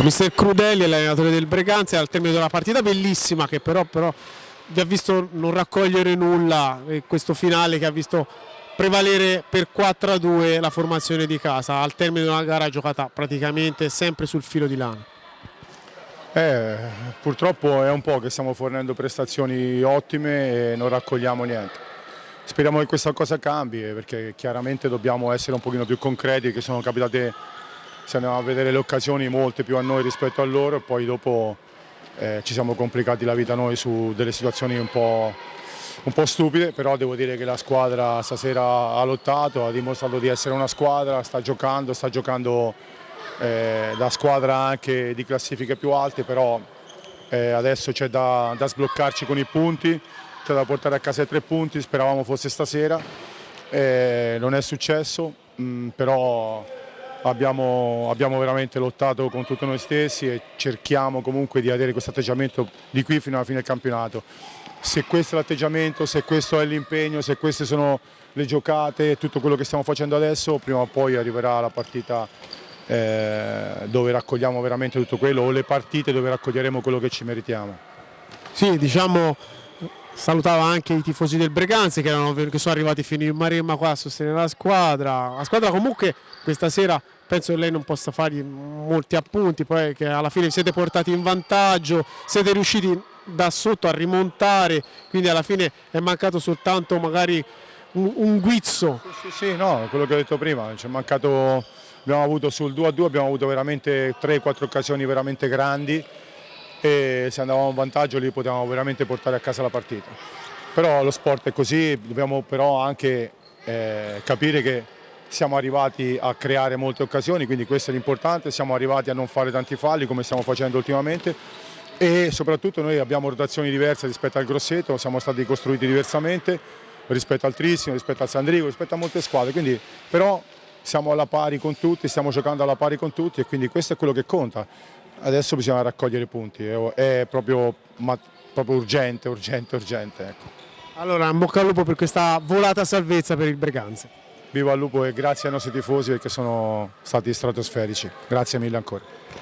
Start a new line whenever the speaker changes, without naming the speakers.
Mister Crudelli, l'allenatore del Breganze, al termine della partita bellissima che però vi ha visto non raccogliere nulla, e questo finale che ha visto prevalere per 4-2 la formazione di casa al termine di una gara giocata praticamente sempre sul filo di lana.
Purtroppo è un po' che stiamo fornendo prestazioni ottime e non raccogliamo niente. Speriamo che questa cosa cambi perché chiaramente dobbiamo essere un pochino più concreti, che sono capitate, se andiamo a vedere le occasioni, molte più a noi rispetto a loro, e poi dopo ci siamo complicati la vita noi su delle situazioni un po' stupide, però devo dire che la squadra stasera ha lottato, ha dimostrato di essere una squadra, sta giocando da squadra anche di classifiche più alte, però adesso c'è da sbloccarci con i punti, c'è da portare a casa i 3 punti, speravamo fosse stasera, non è successo, però abbiamo veramente lottato con tutti noi stessi e cerchiamo comunque di avere questo atteggiamento di qui fino alla fine del campionato. Se questo è l'atteggiamento, se questo è l'impegno, se queste sono le giocate, tutto quello che stiamo facendo adesso, prima o poi arriverà la partita dove raccogliamo veramente tutto quello, o le partite dove raccoglieremo quello che ci meritiamo.
Sì, diciamo, salutava anche i tifosi del Breganze che sono arrivati fino in Maremma qua a sostenere la squadra. La squadra comunque questa sera penso che lei non possa fargli molti appunti, poi che alla fine siete portati in vantaggio, siete riusciti da sotto a rimontare, quindi alla fine è mancato soltanto magari un guizzo.
Sì, no, quello che ho detto prima, ci è mancato, abbiamo avuto sul 2-2, abbiamo avuto veramente 3-4 occasioni veramente grandi e se andavamo in vantaggio lì potevamo veramente portare a casa la partita. Però lo sport è così, dobbiamo però anche capire che siamo arrivati a creare molte occasioni, quindi questo è l'importante, siamo arrivati a non fare tanti falli come stiamo facendo ultimamente e soprattutto noi abbiamo rotazioni diverse rispetto al Grosseto, siamo stati costruiti diversamente rispetto al Trissimo, rispetto al Sandrigo, rispetto a molte squadre, quindi però siamo alla pari con tutti, stiamo giocando alla pari con tutti e quindi questo è quello che conta. Adesso bisogna raccogliere i punti, è proprio urgente. Ecco.
Allora, in bocca al lupo per questa volata salvezza per il Breganze.
Viva il lupo e grazie ai nostri tifosi perché sono stati stratosferici. Grazie mille ancora.